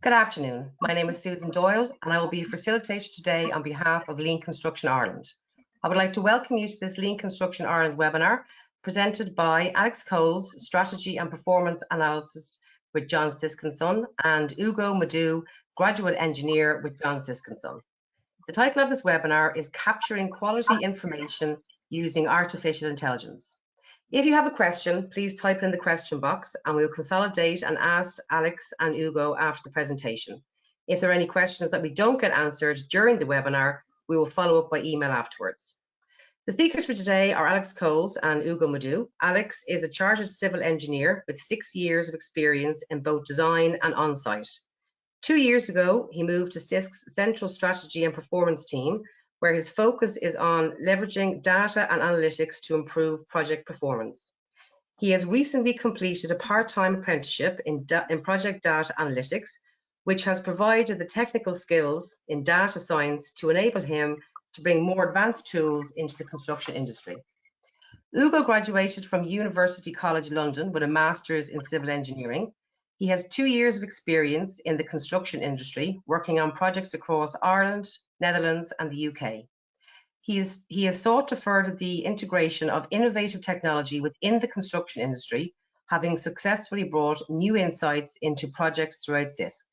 Good afternoon. My name is Susan Doyle and I will be your facilitator today on behalf of Lean Construction Ireland. I would like to welcome you to this Lean Construction Ireland webinar presented by Alex Coles, Strategy and Performance Analysis with John Sisk & Son, and Ugo Madu, Graduate Engineer with John Sisk & Son. The title of this webinar is Capturing Quality Information Using Artificial Intelligence. If you have a question, please type it in the question box and we will consolidate and ask Alex and Ugo after the presentation. If there are any questions that we don't get answered during the webinar, we will follow up by email afterwards. The speakers for today are Alex Coles and Ugo Madu. Alex is a chartered civil engineer with 6 years of experience in both design and on-site. 2 years ago, he moved to Sisk's Central Strategy and Performance team, where his focus is on leveraging data and analytics to improve project performance. He has recently completed a part-time apprenticeship in project data analytics, which has provided the technical skills in data science to enable him to bring more advanced tools into the construction industry. Ugo graduated from University College London with a master's in civil engineering. He has 2 years of experience in the construction industry, working on projects across Ireland, Netherlands, and the UK. He has sought to further the integration of innovative technology within the construction industry, having successfully brought new insights into projects throughout Sisk.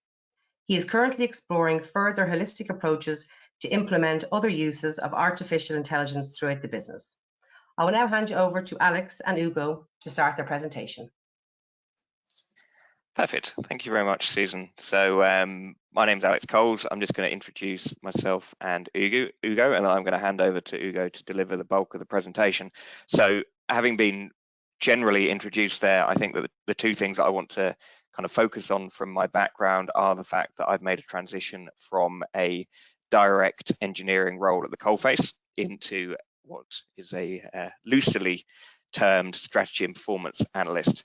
He is currently exploring further holistic approaches to implement other uses of artificial intelligence throughout the business. I will now hand you over to Alex and Ugo to start their presentation. Perfect. Thank you very much, Susan. So my name's Alex Coles. I'm just going to introduce myself and Ugo, and then I'm going to hand over to Ugo to deliver the bulk of the presentation. So having been generally introduced there, I think that the two things that I want to kind of focus on from my background are the fact that I've made a transition from a direct engineering role at the coalface into what is a loosely termed strategy and performance analyst.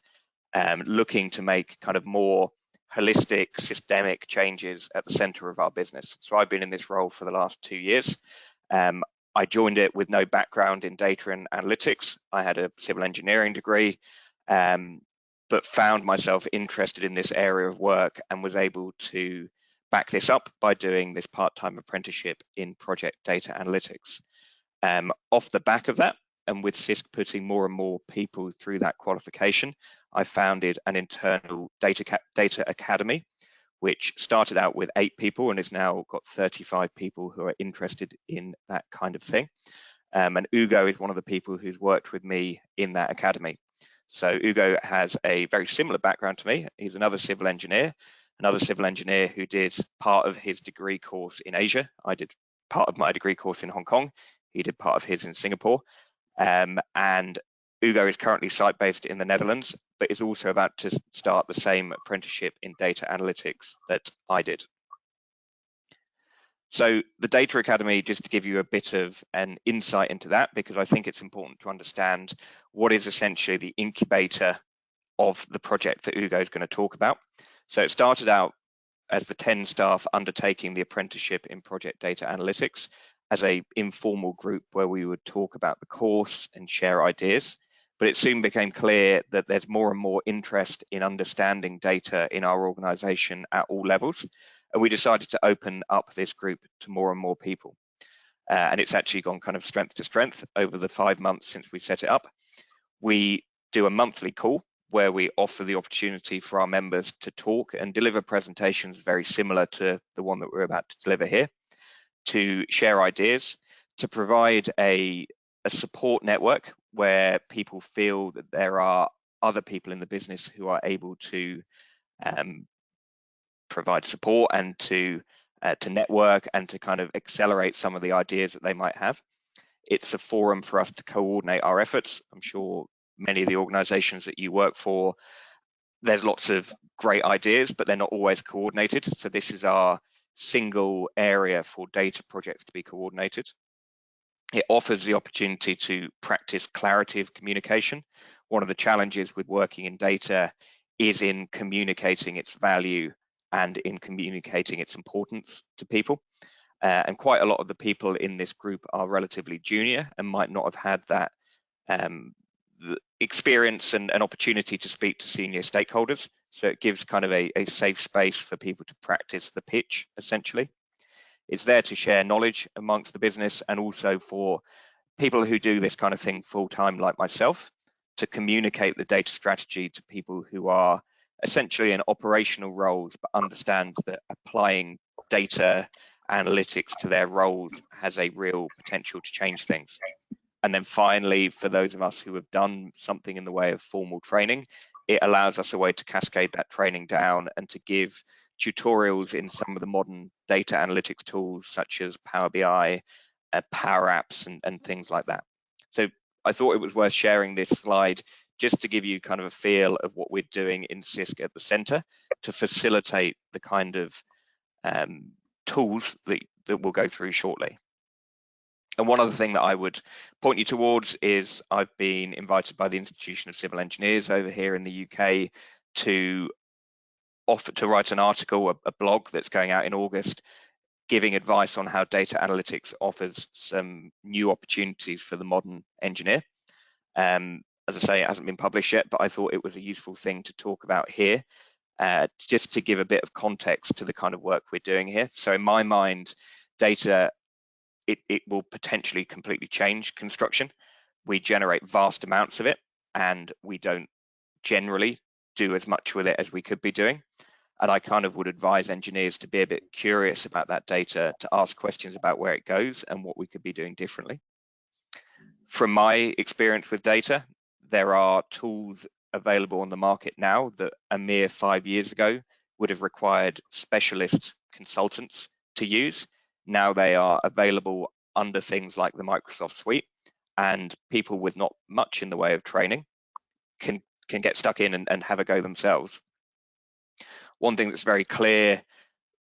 Looking to make kind of more holistic, systemic changes at the center of our business. So I've been in this role for the last 2 years. I joined it with no background in data and analytics. I had a civil engineering degree, but found myself interested in this area of work and was able to back this up by doing this part-time apprenticeship in project data analytics. Off the back of that, and with Sisk putting more and more people through that qualification, I founded an internal data academy, which started out with 8 people and has now got 35 people who are interested in that kind of thing. And Ugo is one of the people who's worked with me in that academy. So Ugo has a very similar background to me. He's another civil engineer who did part of his degree course in Asia. I did part of my degree course in Hong Kong. He did part of his in Singapore. And Ugo is currently site-based in the Netherlands, but is also about to start the same apprenticeship in data analytics that I did. So the Data Academy, just to give you a bit of an insight into that, because I think it's important to understand what is essentially the incubator of the project that Ugo is going to talk about. So it started out as the 10 staff undertaking the apprenticeship in project data analytics as an informal group where we would talk about the course and share ideas. But it soon became clear that there's more and more interest in understanding data in our organization at all levels. And we decided to open up this group to more and more people. And it's actually gone kind of strength to strength over the 5 months since we set it up. We do a monthly call where we offer the opportunity for our members to talk and deliver presentations very similar to the one that we're about to deliver here, to share ideas, to provide a support network where people feel that there are other people in the business who are able to provide support and to network and to kind of accelerate some of the ideas that they might have. It's a forum for us to coordinate our efforts. I'm sure many of the organizations that you work for, there's lots of great ideas, but they're not always coordinated. So this is our single area for data projects to be coordinated. It offers the opportunity to practice clarity of communication. One of the challenges with working in data is in communicating its value and in communicating its importance to people. And quite a lot of the people in this group are relatively junior and might not have had the experience and an opportunity to speak to senior stakeholders. So it gives kind of a safe space for people to practice the pitch, essentially. It's there to share knowledge amongst the business, and also for people who do this kind of thing full time, like myself, to communicate the data strategy to people who are essentially in operational roles, but understand that applying data analytics to their roles has a real potential to change things. And then finally, for those of us who have done something in the way of formal training, it allows us a way to cascade that training down and to give tutorials in some of the modern data analytics tools, such as Power BI, Power Apps, and things like that. So I thought it was worth sharing this slide just to give you kind of a feel of what we're doing in Sisk at the center to facilitate the kind of tools that we'll go through shortly. And one other thing that I would point you towards is I've been invited by the Institution of Civil Engineers over here in the UK to write an article, a blog that's going out in August, giving advice on how data analytics offers some new opportunities for the modern engineer. As I say, it hasn't been published yet, but I thought it was a useful thing to talk about here, just to give a bit of context to the kind of work we're doing here. So in my mind, data, it will potentially completely change construction. We generate vast amounts of it, and we don't generally do as much with it as we could be doing. And I kind of would advise engineers to be a bit curious about that data, to ask questions about where it goes and what we could be doing differently. From my experience with data, there are tools available on the market now that a mere 5 years ago would have required specialist consultants to use. Now they are available under things like the Microsoft Suite, and people with not much in the way of training can get stuck in and have a go themselves. One thing that's very clear,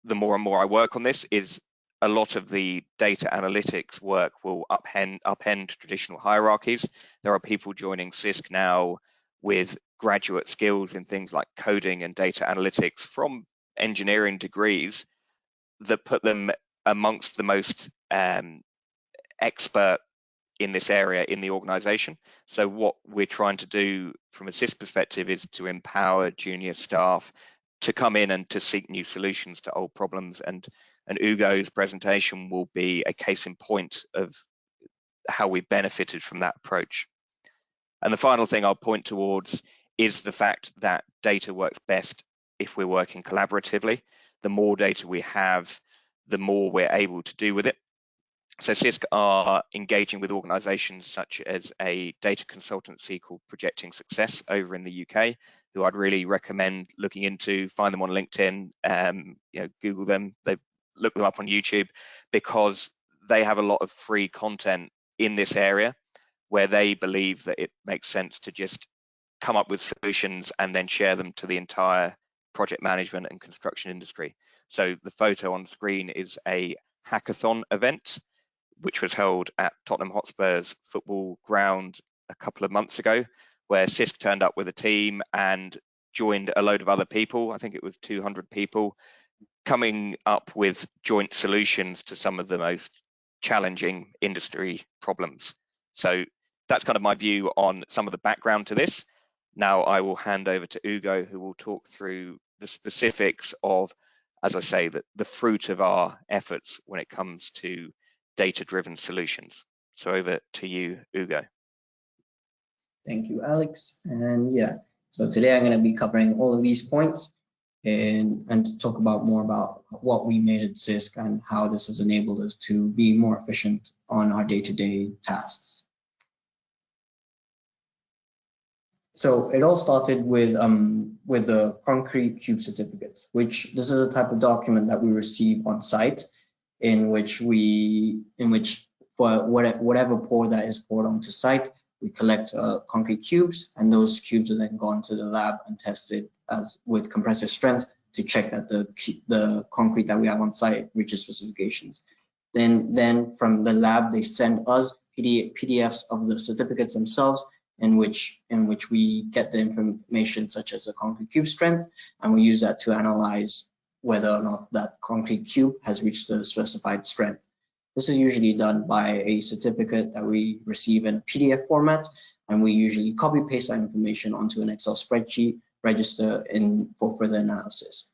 the more and more I work on this, is a lot of the data analytics work will upend traditional hierarchies. There are people joining Sisk now with graduate skills in things like coding and data analytics from engineering degrees that put them amongst the most expert in this area in the organization. So what we're trying to do from a Sisk perspective is to empower junior staff to come in and to seek new solutions to old problems. And Ugo's presentation will be a case in point of how we benefited from that approach. And the final thing I'll point towards is the fact that data works best if we're working collaboratively. The more data we have, the more we're able to do with it. So Sisk are engaging with organizations such as a data consultancy called Projecting Success over in the UK, who I'd really recommend looking into. Find them on LinkedIn, Google them, look them up on YouTube, because they have a lot of free content in this area where they believe that it makes sense to just come up with solutions and then share them to the entire project management and construction industry. So the photo on screen is a hackathon event, which was held at Tottenham Hotspur's football ground a couple of months ago, where Sisk turned up with a team and joined a load of other people. I think it was 200 people, coming up with joint solutions to some of the most challenging industry problems. So that's kind of my view on some of the background to this. Now I will hand over to Ugo, who will talk through the specifics of, as I say, the fruit of our efforts when it comes to data-driven solutions. So over to you, Ugo. Thank you, Alex. And yeah, so today I'm going to be covering all of these points and to talk more about what we made at Sisk and how this has enabled us to be more efficient on our day-to-day tasks. So it all started with the concrete cube certificates, which this is a type of document that we receive on site, in which for whatever pour that is poured onto site, we collect concrete cubes, and those cubes are then gone to the lab and tested with compressive strength to check that the concrete that we have on site reaches specifications. Then from the lab, they send us PDFs of the certificates themselves, in which we get the information such as the concrete cube strength, and we use that to analyze whether or not that concrete cube has reached the specified strength. This is usually done by a certificate that we receive in PDF format, and we usually copy paste that information onto an Excel spreadsheet register for further analysis.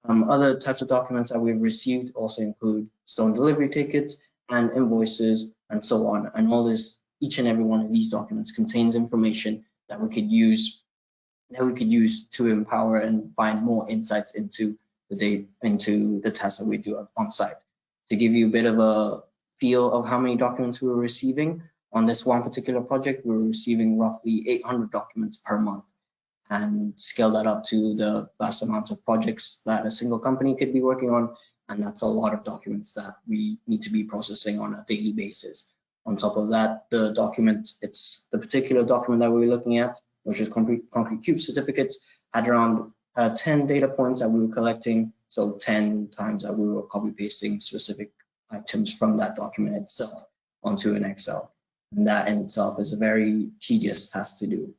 Other types of documents that we've received also include stone delivery tickets and invoices and so on. And all this, each and every one of these documents contains information that we could use to empower and find more insights into the tasks that we do on site. To give you a bit of a feel of how many documents we were receiving on this one particular project, we were receiving roughly 800 documents per month, and scale that up to the vast amounts of projects that a single company could be working on, and that's a lot of documents that we need to be processing on a daily basis. On top of that, the particular document that we were looking at, which is concrete cube certificates, had around 10 data points that we were collecting, so 10 times that we were copy pasting specific items from that document itself onto an Excel. And that in itself is a very tedious task to do,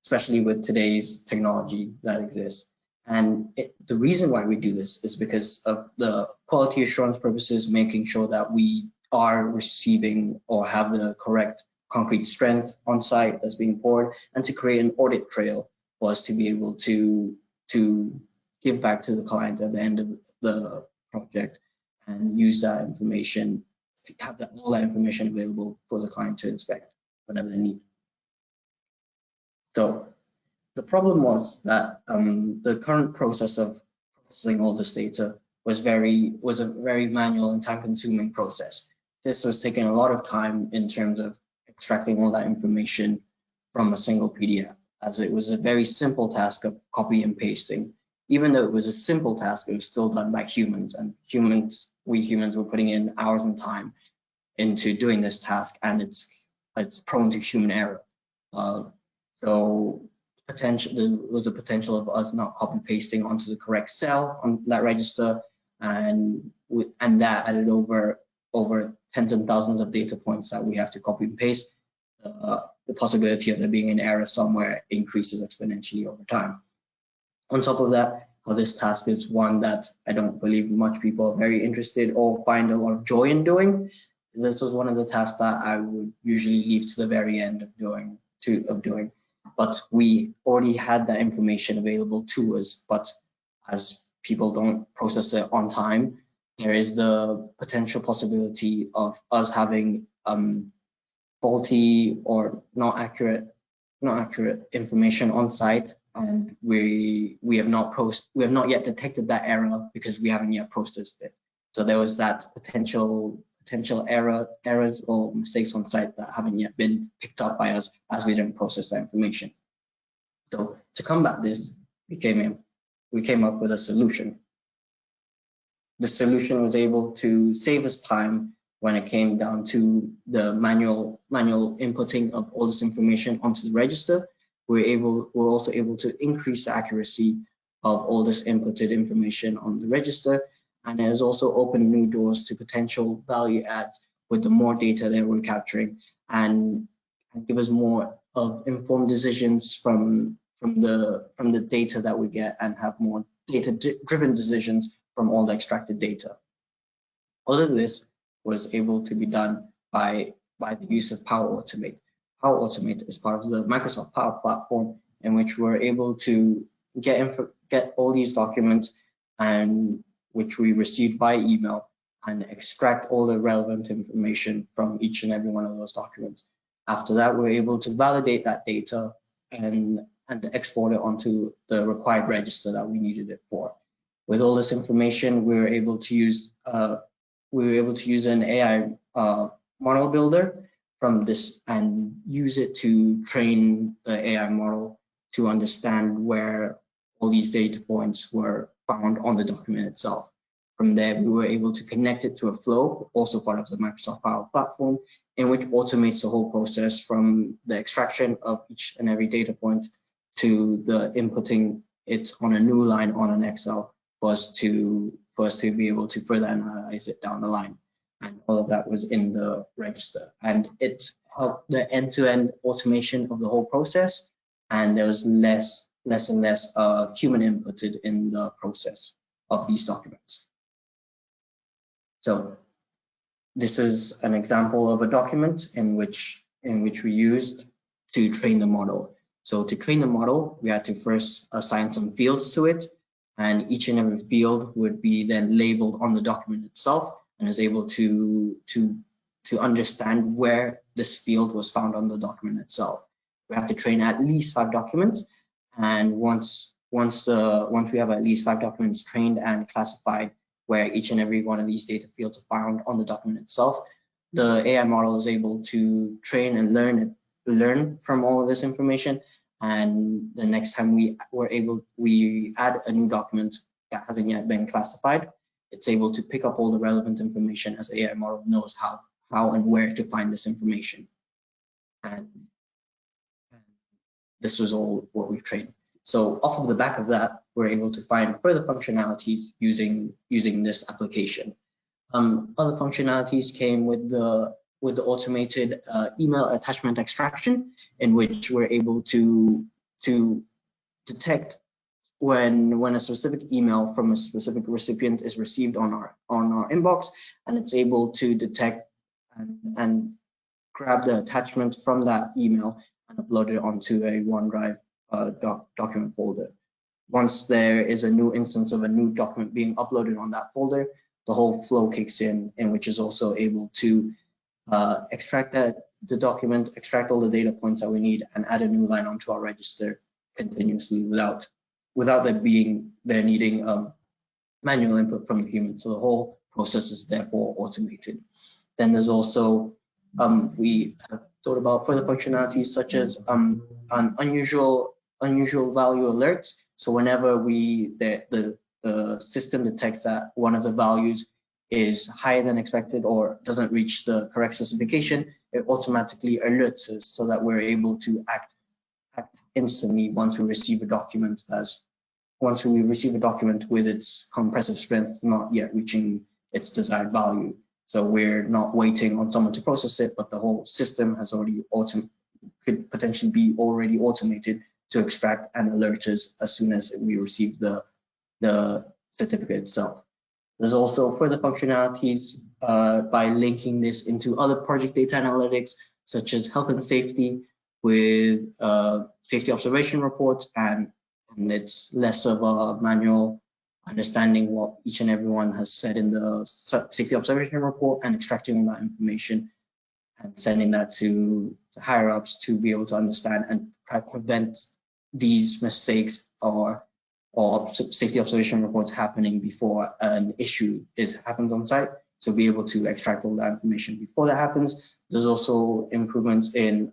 especially with today's technology that exists. And the reason why we do this is because of the quality assurance purposes, making sure that we are receiving or have the correct concrete strength on site that's being poured, and to create an audit trail for us to be able to give back to the client at the end of the project and use that information, have all that information available for the client to inspect whenever they need. So the problem was that the current process of processing all this data was a very manual and time-consuming process. This was taking a lot of time in terms of extracting all that information from a single PDF, as it was a very simple task of copy and pasting. Even though it was a simple task, it was still done by humans, and we humans were putting in hours and time into doing this task, and it's prone to human error. So there was a potential of us not copy pasting onto the correct cell on that register, and that added over tens and thousands of data points that we have to copy and paste. The possibility of there being an error somewhere increases exponentially over time. On top of that, this task is one that I don't believe much people are very interested or find a lot of joy in doing. This was one of the tasks that I would usually leave to the very end of doing. But we already had that information available to us, but as people don't process it on time, there is the potential possibility of us having faulty or not accurate information on site, and we have not yet detected that error because we haven't yet processed it. So there was that potential errors or mistakes on site that haven't yet been picked up by us as we didn't process that information. So to combat this, we came up with a solution. The solution was able to save us time when it came down to the manual inputting of all this information onto the register. We're also able to increase the accuracy of all this inputted information on the register, and it has also opened new doors to potential value adds with the more data that we're capturing, and give us more of informed decisions from the data that we get, and have more data-driven decisions from all the extracted data. All of this was able to be done by the use of Power Automate. Power Automate is part of the Microsoft Power Platform, in which we're able to get all these documents, and which we received by email, and extract all the relevant information from each and every one of those documents. After that, we're able to validate that data and export it onto the required register that we needed it for. With all this information, we were able to use an AI model builder from this, and use it to train the AI model to understand where all these data points were found on the document itself. From there, we were able to connect it to a flow, also part of the Microsoft Power Platform, in which automates the whole process from the extraction of each and every data point to the inputting it on a new line on an Excel for us to be able to further analyze it down the line. And all of that was in the register, and it helped the end-to-end automation of the whole process, and there was less and less human inputted in the process of these documents. So this is an example of a document in which we used to train the model. So to train the model, we had to first assign some fields to it, and each and every field would be then labeled on the document itself and is able to understand where this field was found on the document itself. We have to train at least 5 documents, and once we have at least 5 documents trained and classified where each and every one of these data fields are found on the document itself, the AI model is able to train and learn from all of this information. And the next time we add a new document that hasn't yet been classified, it's able to pick up all the relevant information as the AI model knows how and where to find this information. And this was all what we've trained. So off of the back of that, we're able to find further functionalities using this application. Other functionalities came with the automated email attachment extraction, in which we're able to detect when a specific email from a specific recipient is received on our inbox, and it's able to detect and grab the attachment from that email and upload it onto a OneDrive document folder. Once there is a new instance of a new document being uploaded on that folder, the whole flow kicks in which is also able to extract the document, extract all the data points that we need, and add a new line onto our register continuously without there needing manual input from the human. So the whole process is therefore automated. Then there's also we have thought about further functionalities such as an unusual value alerts. So whenever the system detects that one of the values is higher than expected or doesn't reach the correct specification, it automatically alerts us so that we're able to act instantly once we receive a document with its compressive strength not yet reaching its desired value. So we're not waiting on someone to process it, but the whole system has could potentially be already automated to extract and alert us as soon as we receive the certificate itself. There's also further functionalities by linking this into other project data analytics, such as health and safety with safety observation reports, and it's less of a manual understanding what each and everyone has said in the safety observation report and extracting all that information and sending that to the higher ups to be able to understand and prevent these mistakes or safety observation reports happening before an issue happens on site. So be able to extract all that information before that happens. There's also improvements in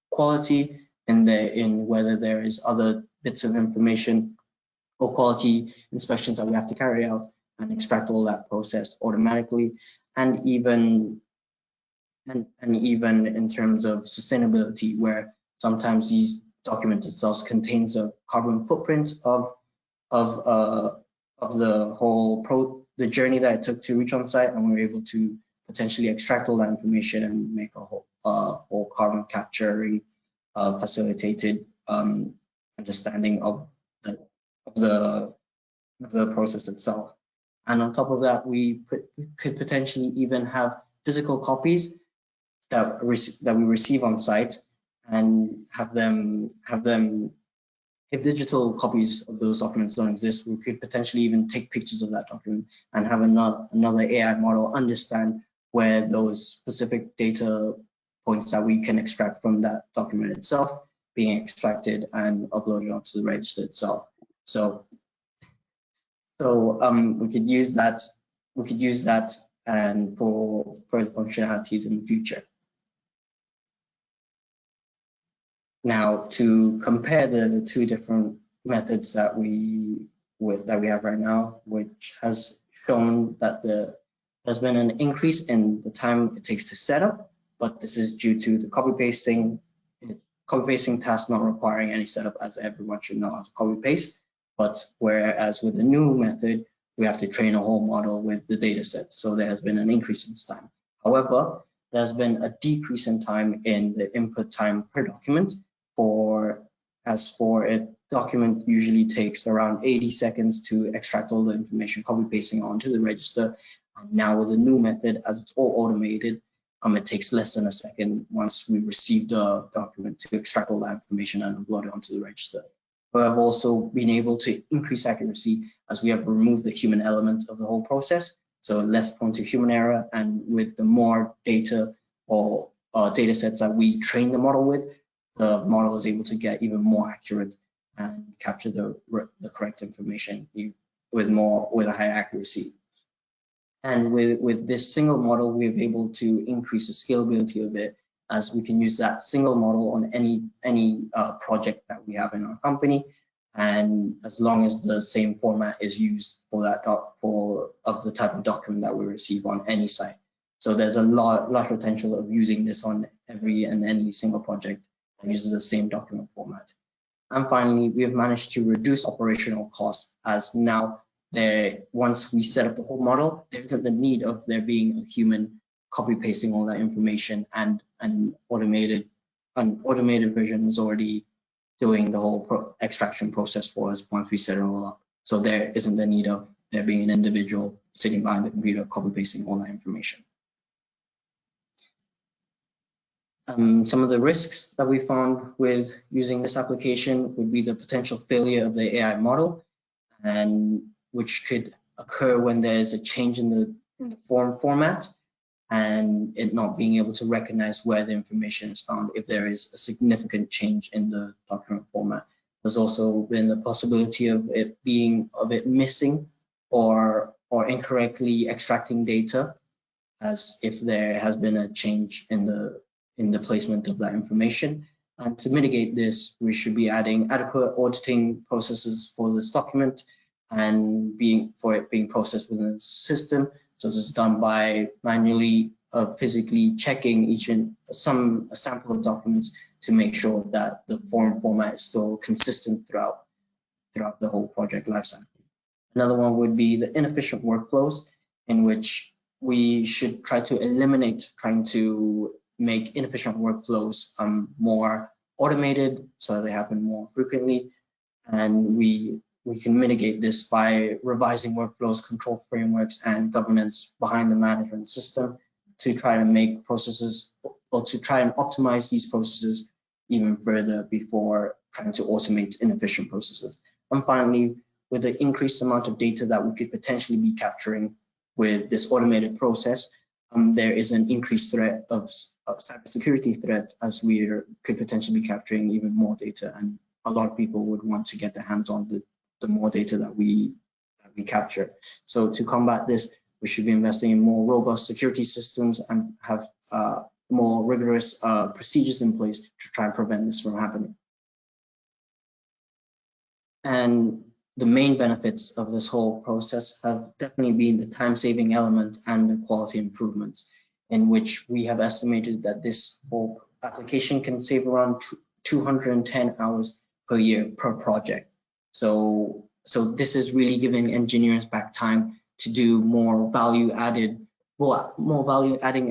quality in whether there is other bits of information or quality inspections that we have to carry out and extract all that process automatically. And even in terms of sustainability, where sometimes these documents itself contains a carbon footprint of the whole the journey that it took to reach on site, and we're able to potentially extract all that information and make a whole carbon capturing facilitated understanding of the process itself. And on top of that, we could potentially even have physical copies that we receive on site, and have them if digital copies of those documents don't exist, we could potentially even take pictures of that document and have another AI model understand where those specific data points that we can extract from that document itself being extracted and uploaded onto the register itself. So we could use that and for further functionalities in the future. Now, to compare the two different methods that we have right now, which has shown that there's been an increase in the time it takes to set up, but this is due to the copy pasting task not requiring any setup, as everyone should know how to copy paste. But whereas with the new method, we have to train a whole model with the data set. So there has been an increase in time. However, there's been a decrease in time in the input time per document. As for a document usually takes around 80 seconds to extract all the information, copy pasting onto the register. And now with the new method, as it's all automated, it takes less than a second once we receive the document to extract all that information and upload it onto the register. But I've also been able to increase accuracy as we have removed the human element of the whole process, so less prone to human error. And with the more data or data sets that we train the model with, the model is able to get even more accurate and capture the correct information with a higher accuracy. And with this single model, we're able to increase the scalability of it, as we can use that single model on any project that we have in our company, and as long as the same format is used for that of the type of document that we receive on any site. So there's a lot of potential of using this on any single project that uses the same document format. And finally, we have managed to reduce operational costs, as now once we set up the whole model, there isn't the need of there being a human copy pasting all that information, and an automated version is already doing the whole extraction process for us once we set it all up. So there isn't the need of there being an individual sitting behind the computer copy pasting all that information. Some of the risks that we found with using this application would be the potential failure of the AI model, and which could occur when there's a change in the form format, and it not being able to recognize where the information is found if there is a significant change in the document format. There's also been the possibility of it missing or incorrectly extracting data, as if there has been a change in the placement of that information. And to mitigate this, we should be adding adequate auditing processes for this document, and for it being processed within the system. So this is done by manually physically checking a sample of documents to make sure that the form format is still consistent throughout the whole project lifecycle. Another one would be the inefficient workflows, in which we should try to eliminate trying to make inefficient workflows more automated, so that they happen more frequently. And we can mitigate this by revising workflows, control frameworks, and governance behind the management system to try to make processes, or to try and optimize these processes even further before trying to automate inefficient processes. And finally, with the increased amount of data that we could potentially be capturing with this automated process, there is an increased threat of cybersecurity threat, as we could potentially be capturing even more data, and a lot of people would want to get their hands on the more data that we capture. So to combat this, we should be investing in more robust security systems and have more rigorous procedures in place to try and prevent this from happening. And the main benefits of this whole process have definitely been the time-saving element and the quality improvements, in which we have estimated that this whole application can save around 210 hours per year per project. So this is really giving engineers back time to do more value-adding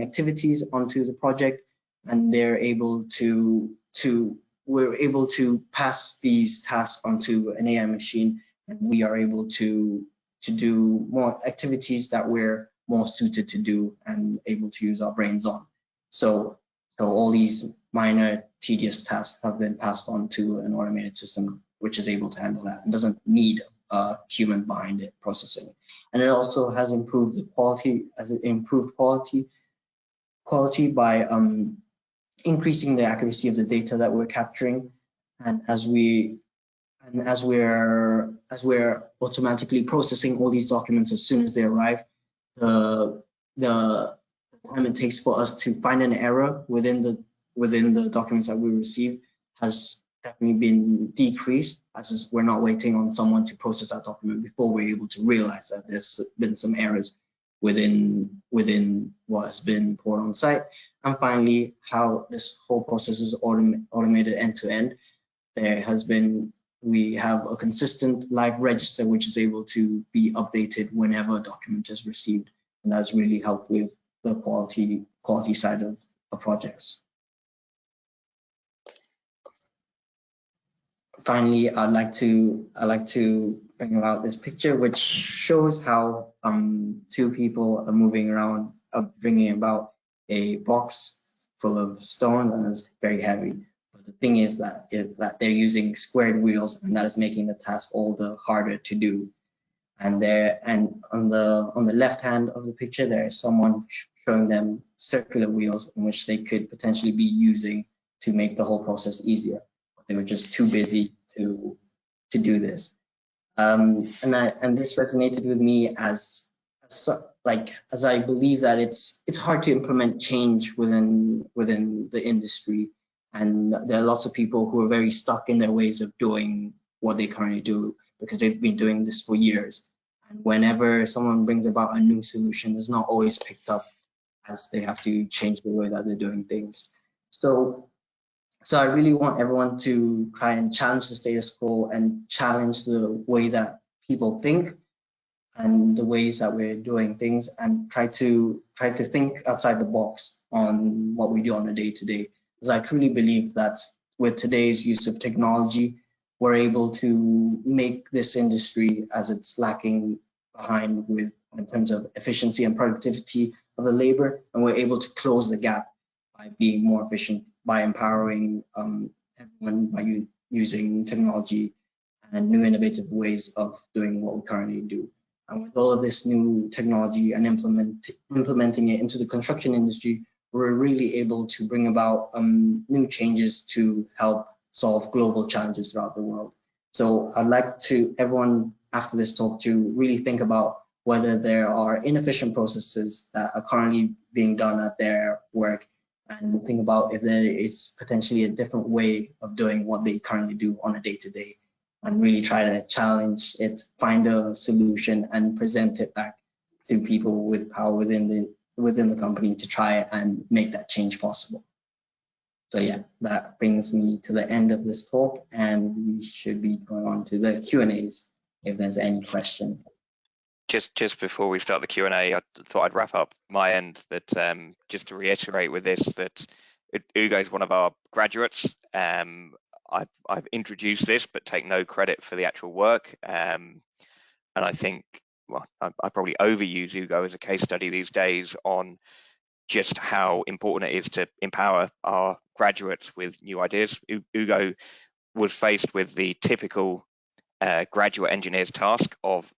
activities onto the project, and we're able to pass these tasks onto an AI machine, and we are able to do more activities that we're more suited to do and able to use our brains on. So all these minor tedious tasks have been passed on to an automated system, which is able to handle that and doesn't need a human behind it processing. And it also has improved the quality, by increasing the accuracy of the data that we're capturing. And as we're automatically processing all these documents as soon as they arrive, the time it takes for us to find an error within the documents that we receive has definitely been decreased, as we're not waiting on someone to process that document before we're able to realize that there's been some errors within what has been poured on site. And finally, how this whole process is automated end to end. We have a consistent live register which is able to be updated whenever a document is received, and that's really helped with the quality side of the projects. Finally, I'd like to bring about this picture, which shows how two people are moving around, bringing about a box full of stone and it's very heavy. But the thing is that they're using squared wheels, and that is making the task all the harder to do. And on the left hand of the picture, there is someone showing them circular wheels in which they could potentially be using to make the whole process easier. But they were just too busy to do this. And this resonated with me as I believe that it's hard to implement change within the industry, and there are lots of people who are very stuck in their ways of doing what they currently do because they've been doing this for years. And whenever someone brings about a new solution, it's not always picked up, as they have to change the way that they're doing things. So I really want everyone to try and challenge the status quo and challenge the way that people think and the ways that we're doing things, and try to think outside the box on what we do on a day-to-day. Because I truly believe that with today's use of technology, we're able to make this industry, as it's lacking behind in terms of efficiency and productivity of the labor, and we're able to close the gap by being more efficient, by empowering everyone by using technology and new innovative ways of doing what we currently do. And with all of this new technology and implementing it into the construction industry, we're really able to bring about new changes to help solve global challenges throughout the world. So I'd like everyone after this talk to really think about whether there are inefficient processes that are currently being done at their work, and think about if there is potentially a different way of doing what they currently do on a day-to-day, and really try to challenge it, find a solution, and present it back to people with power within the company to try and make that change possible. So yeah, that brings me to the end of this talk, and we should be going on to the Q&As if there's any questions. Just before we start the Q&A, I thought I'd wrap up my end that just to reiterate with this, that Ugo is one of our graduates. I've introduced this, but take no credit for the actual work. And I think, well, I probably overuse Ugo as a case study these days on just how important it is to empower our graduates with new ideas. Ugo was faced with the typical graduate engineer's task of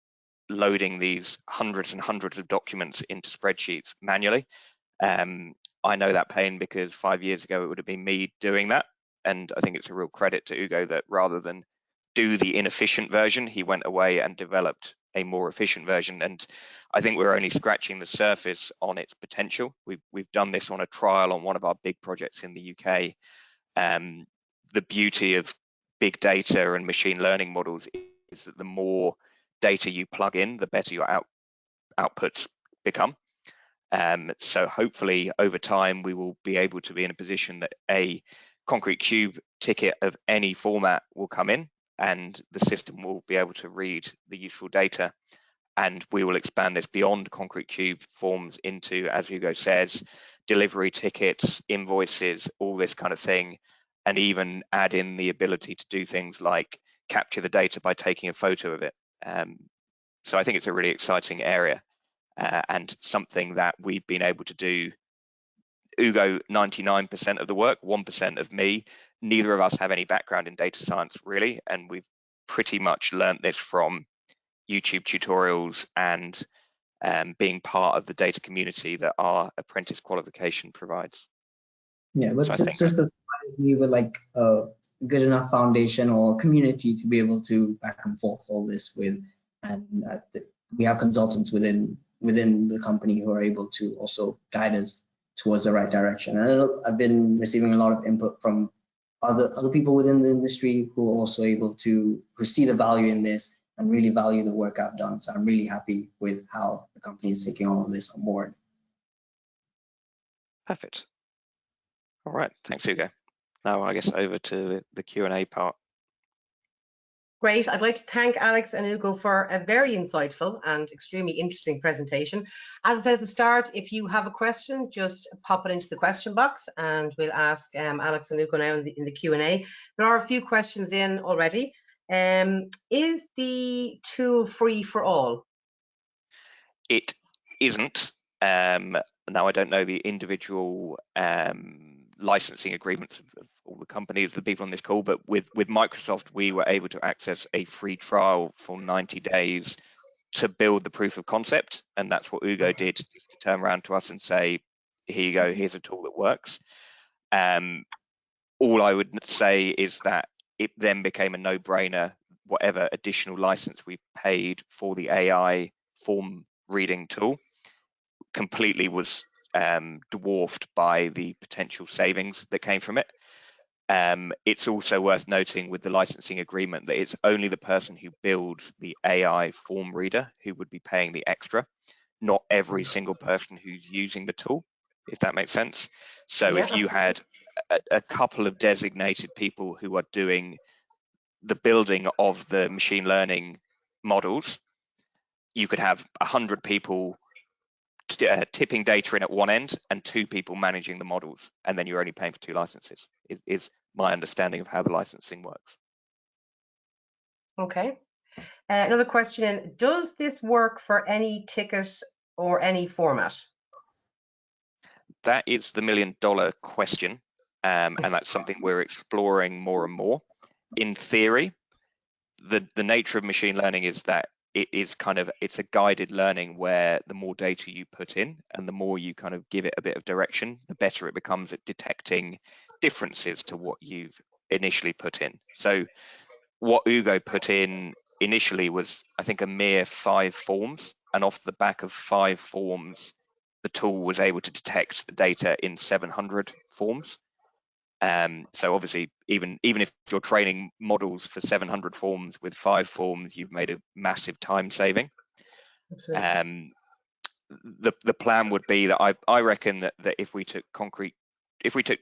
loading these hundreds and hundreds of documents into spreadsheets manually. I know that pain because 5 years ago it would have been me doing that. And I think it's a real credit to Ugo that rather than do the inefficient version, he went away and developed a more efficient version. And I think we're only scratching the surface on its potential. We've done this on a trial on one of our big projects in the UK. The beauty of big data and machine learning models is that the more data you plug in, the better your outputs become. So hopefully over time, we will be able to be in a position that a concrete cube ticket of any format will come in, and the system will be able to read the useful data. And we will expand this beyond concrete cube forms into, as Ugo says, delivery tickets, invoices, all this kind of thing, and even add in the ability to do things like capture the data by taking a photo of it. So I think it's a really exciting area and something that we've been able to do. Ugo, 99% of the work, 1% of me. Neither of us have any background in data science really, and we've pretty much learned this from YouTube tutorials and being part of the data community that our apprentice qualification provides. Yeah, but so Sisk has provided me with like a good enough foundation or community to be able to back and forth all this with, and we have consultants within the company who are able to also guide us towards the right direction. And I've been receiving a lot of input from other people within the industry who are also able to, who see the value in this and really value the work I've done. So I'm really happy with how the company is taking all of this on board. Perfect. All right, thanks, Ugo. Now I guess over to the Q&A part. Great. I'd like to thank Alex and Ugo for a very insightful and extremely interesting presentation. As I said at the start, if you have a question, just pop it into the question box and we'll ask Alex and Ugo now in the Q&A. There are a few questions in already. Is the tool free for all? It isn't. Now, I don't know the individual licensing agreements of all the companies, the people on this call, but with Microsoft, we were able to access a free trial for 90 days to build the proof of concept. And that's what Ugo did, just to turn around to us and say, here you go, here's a tool that works. All I would say is that it then became a no-brainer. Whatever additional license we paid for the AI form reading tool completely was dwarfed by the potential savings that came from it. It's also worth noting with the licensing agreement that it's only the person who builds the AI form reader who would be paying the extra, not every single person who's using the tool, if that makes sense. So if you had a couple of designated people who are doing the building of the machine learning models, you could have 100 people tipping data in at one end and 2 people managing the models, and then you're only paying for 2 licenses, is my understanding of how the licensing works. Okay. Another question, does this work for any ticket or any format? That is the $1 million question, and that's something we're exploring more and more. In theory, the nature of machine learning is that it's a guided learning where the more data you put in and the more you kind of give it a bit of direction, the better it becomes at detecting differences to what you've initially put in. So what Ugo put in initially was, I think, a mere 5 forms, and off the back of 5 forms, the tool was able to detect the data in 700 forms. So obviously, even if you're training models for 700 forms with 5 forms, you've made a massive time saving. The plan would be that I reckon that if we took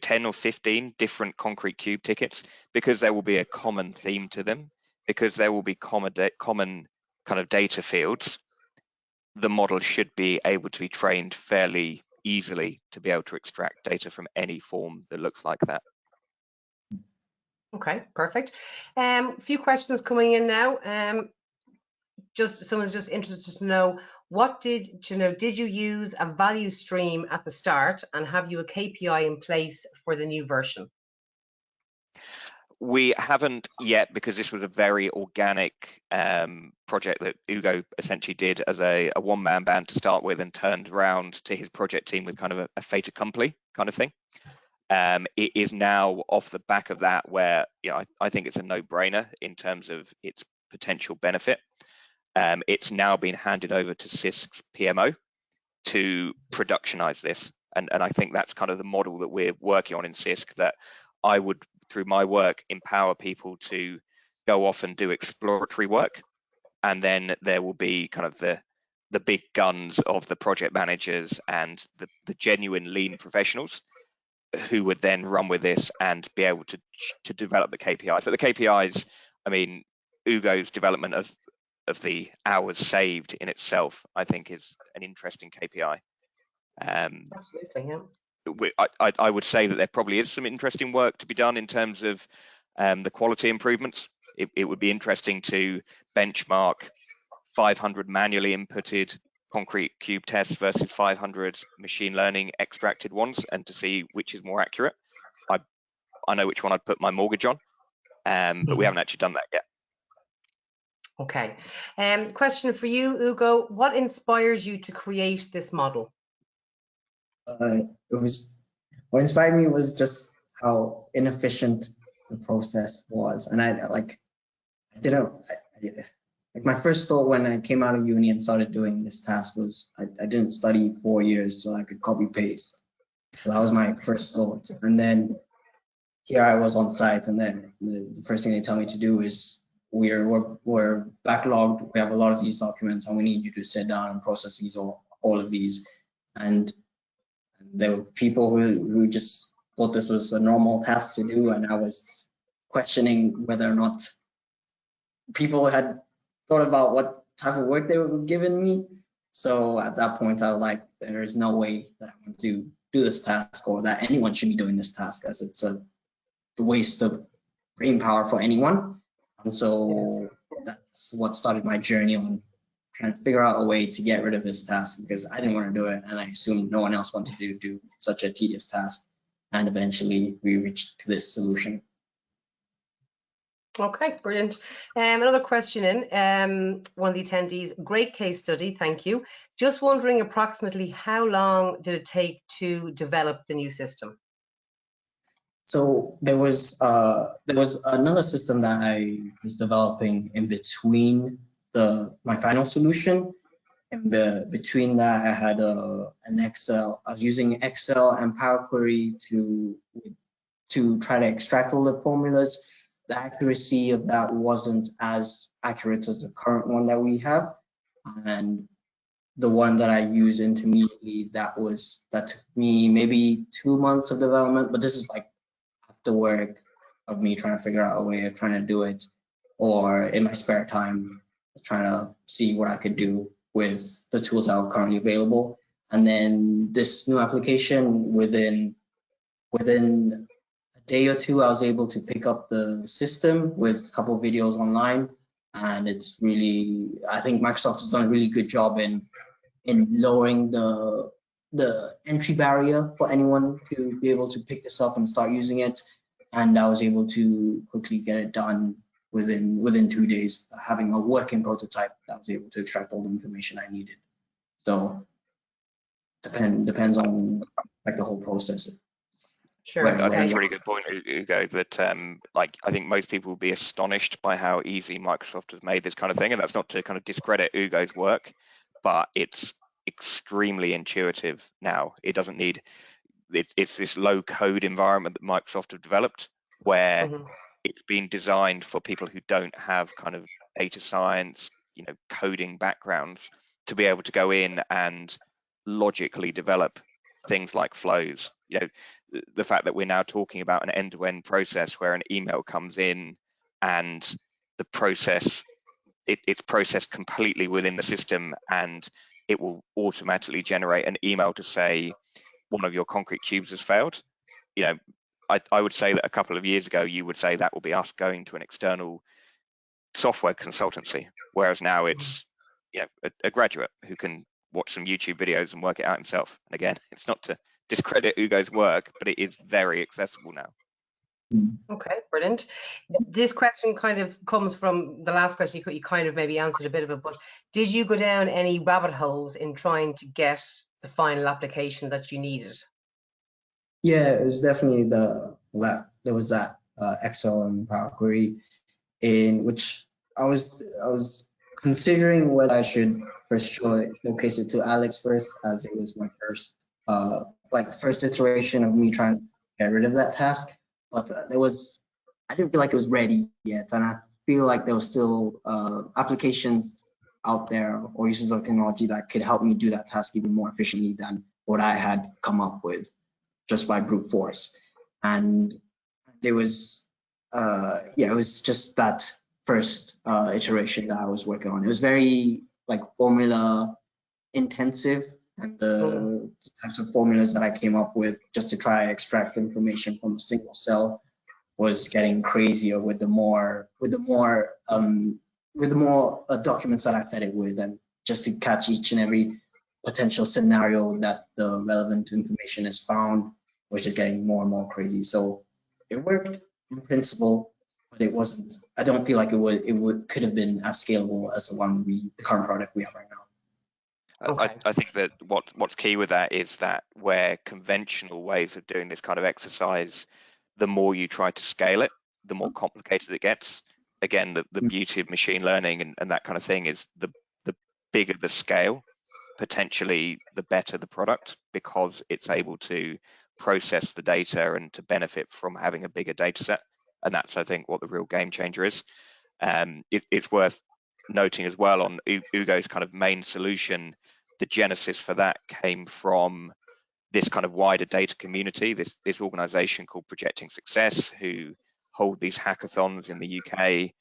10 or 15 different concrete cube tickets, because there will be a common theme to them, because there will be common kind of data fields, the model should be able to be trained fairly easily to be able to extract data from any form that looks like that. Okay, perfect. A few questions coming in now. Someone's just interested to know, did you use a value stream at the start, and have you a KPI in place for the new version? We haven't yet, because this was a very organic project that Ugo essentially did as a one-man band to start with, and turned around to his project team with kind of a fait accompli kind of thing. It is now off the back of that where, I think it's a no-brainer in terms of its potential benefit. It's now been handed over to Sisk's PMO to productionize this, and I think that's kind of the model that we're working on in Sisk, that I would, through my work, empower people to go off and do exploratory work, and then there will be kind of the big guns of the project managers and the genuine lean professionals who would then run with this and be able to develop the KPIs. But the KPIs, I mean, Ugo's development of the hours saved in itself, I think, is an interesting KPI. Absolutely, yeah. I would say that there probably is some interesting work to be done in terms of the quality improvements. It would be interesting to benchmark 500 manually inputted concrete cube tests versus 500 machine learning extracted ones, and to see which is more accurate. I know which one I'd put my mortgage on, but we haven't actually done that yet. Okay. Question for you, Ugo. What inspires you to create this model? What inspired me was just how inefficient the process was, and my first thought when I came out of uni and started doing this task was I didn't study 4 years so I could copy paste. So that was my first thought, and then here I was on site, and then the first thing they tell me to do is we're backlogged. We have a lot of these documents, and we need you to sit down and process these all of these. And there were people who just thought this was a normal task to do, and I was questioning whether or not people had thought about what type of work they were giving me. So at that point, I was like, there is no way that I want to do this task, or that anyone should be doing this task, as it's a waste of brain power for anyone. And so that's what started my journey on trying to figure out a way to get rid of this task because I didn't want to do it, and I assumed no one else wanted to do such a tedious task. And eventually, we reached this solution. Okay, brilliant. Another question in, one of the attendees, great case study, thank you. Just wondering approximately how long did it take to develop the new system? So there was another system that I was developing in between my final solution. And between that, I had an Excel. I was using Excel and Power Query to try to extract all the formulas. The accuracy of that wasn't as accurate as the current one that we have, and the one that I use intermediately, that took me maybe 2 months of development. But this is like after work of me trying to figure out a way of trying to do it, or in my spare time trying to see what I could do with the tools that are currently available. And then this new application, within a day or two, I was able to pick up the system with a couple of videos online. And it's really, I think Microsoft has done a really good job in lowering the entry barrier for anyone to be able to pick this up and start using it. And I was able to quickly get it done within 2 days, having a working prototype that was able to extract all the information I needed. So depends on like the whole process. Sure. I think that's a really good point, Ugo, that like I think most people will be astonished by how easy Microsoft has made this kind of thing. And that's not to kind of discredit Ugo's work, but it's extremely intuitive now. It doesn't need, it's this low code environment that Microsoft have developed where it's been designed for people who don't have kind of data science, coding backgrounds to be able to go in and logically develop things like flows. The fact that we're now talking about an end-to-end process where an email comes in and the process, it's processed completely within the system, and it will automatically generate an email to say one of your concrete tubes has failed. I would say that a couple of years ago, you would say that will be us going to an external software consultancy, whereas now it's a graduate who can watch some YouTube videos and work it out himself. And again, it's not to discredit Ugo's work, but it is very accessible now. Okay, brilliant. This question kind of comes from the last question. You kind of maybe answered a bit of it, but did you go down any rabbit holes in trying to get the final application that you needed? Yeah, it was definitely there was that Excel and Power Query, in which I was considering whether I should first showcase it to Alex first, as it was my first the first iteration of me trying to get rid of that task. But I didn't feel like it was ready yet, and I feel like there was still applications out there or uses of technology that could help me do that task even more efficiently than what I had come up with just by brute force. And it was it was just that first iteration that I was working on. It was very formula intensive, and the types of formulas that I came up with just to try to extract information from a single cell was getting crazier with the more documents that I fed it with, and just to catch each and every potential scenario that the relevant information is found, was just getting more and more crazy. So it worked in principle, but it wasn't. I don't feel like it could have been as scalable as the current product we have right now. Okay. I think that what's key with that is that where conventional ways of doing this kind of exercise, the more you try to scale it, the more complicated it gets. Again, the beauty of machine learning and that kind of thing is the bigger the scale, potentially the better the product, because it's able to process the data and to benefit from having a bigger data set. And that's, I think, what the real game changer is. It's worth noting as well on Ugo's kind of main solution, the genesis for that came from this kind of wider data community, this organization called Projecting Success, who hold these hackathons in the UK,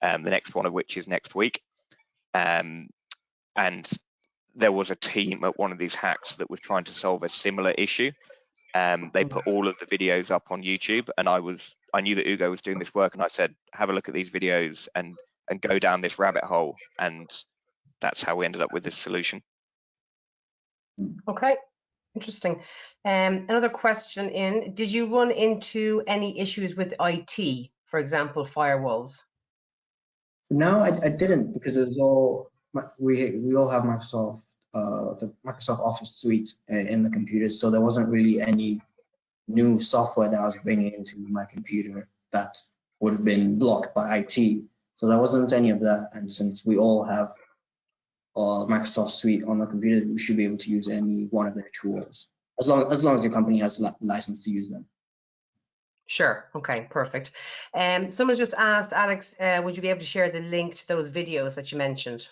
the next one of which is next week. And there was a team at one of these hacks that was trying to solve a similar issue. They put all of the videos up on YouTube, and I knew that Ugo was doing this work, and I said, have a look at these videos and go down this rabbit hole. And that's how we ended up with this solution. Okay, interesting. Another question in, did you run into any issues with IT, for example, firewalls? No, I didn't, because it was all, we all have Microsoft, the Microsoft Office suite in the computers, so there wasn't really any new software that I was bringing into my computer that would have been blocked by IT. So there wasn't any of that, and since we all have Microsoft suite on the computer, we should be able to use any one of their tools, as long as your company has the license to use them. Sure. Okay, perfect. Someone just asked, Alex, would you be able to share the link to those videos that you mentioned?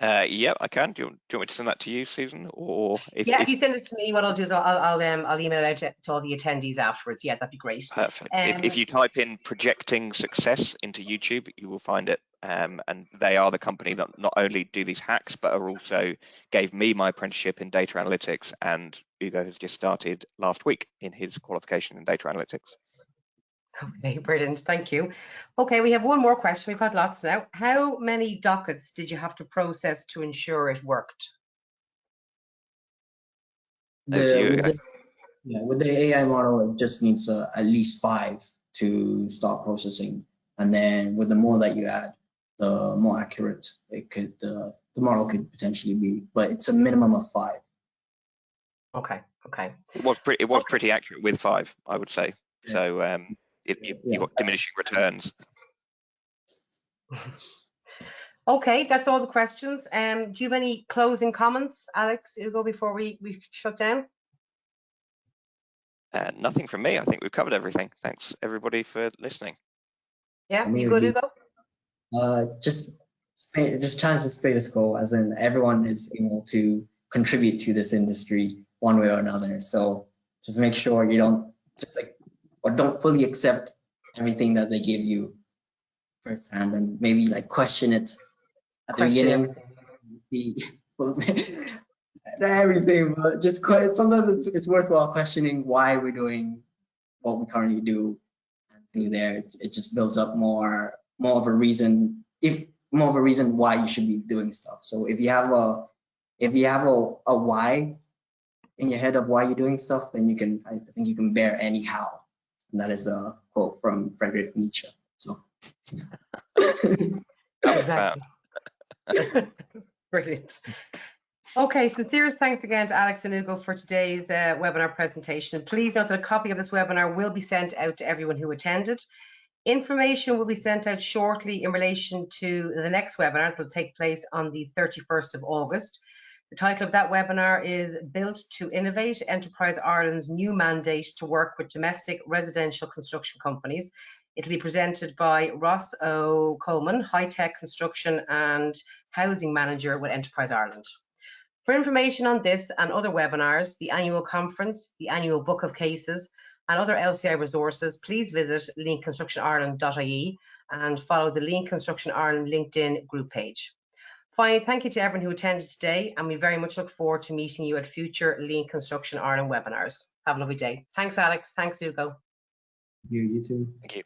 Yeah, I can. Do you want me to send that to you, Susan? Or if you send it to me, what I'll do is I'll email it out to all the attendees afterwards. Yeah, that'd be great. Perfect. If you type in projecting success into YouTube, you will find it. And they are the company that not only do these hacks, but are also gave me my apprenticeship in data analytics. And Ugo has just started last week in his qualification in data analytics. Okay, brilliant. Thank you. Okay, we have one more question. We've had lots now. How many dockets did you have to process to ensure it worked? With the AI model, it just needs at least 5 to start processing, and then with the more that you add, the more accurate it could the model could potentially be. But it's a minimum of 5. Okay. Okay. It was pretty accurate with 5, I would say. Yeah. So you got diminishing returns. Okay, that's all the questions. Do you have any closing comments, Alex, Ugo, before we shut down? Nothing from me. I think we've covered everything. Thanks everybody for listening. Yeah, you good, Ugo? Just challenge the status quo, as in everyone is able to contribute to this industry one way or another. So just make sure you don't don't fully accept everything that they give you firsthand, and maybe question it at the beginning. Everything, but just sometimes it's worthwhile questioning why we're doing what we currently do, and through there it just builds up more of a reason why you should be doing stuff. So if you have a why in your head of why you're doing stuff, then I think you can bear any how. And that is a quote from Friedrich Nietzsche. So exactly. Brilliant. Okay, sincerest thanks again to Alex and Ugo for today's webinar presentation. Please note that a copy of this webinar will be sent out to everyone who attended. Information will be sent out shortly in relation to the next webinar that will take place on the 31st of August. The title of that webinar is Built to Innovate, Enterprise Ireland's New Mandate to Work with Domestic Residential Construction Companies. It will be presented by Ross O'Coleman, High Tech Construction and Housing Manager with Enterprise Ireland. For information on this and other webinars, the annual conference, the annual book of cases, and other LCI resources, please visit leanconstructionireland.ie and follow the Lean Construction Ireland LinkedIn group page. Finally, thank you to everyone who attended today, and we very much look forward to meeting you at future Lean Construction Ireland webinars. Have a lovely day. Thanks, Alex. Thanks, Ugo. You too. Thank you.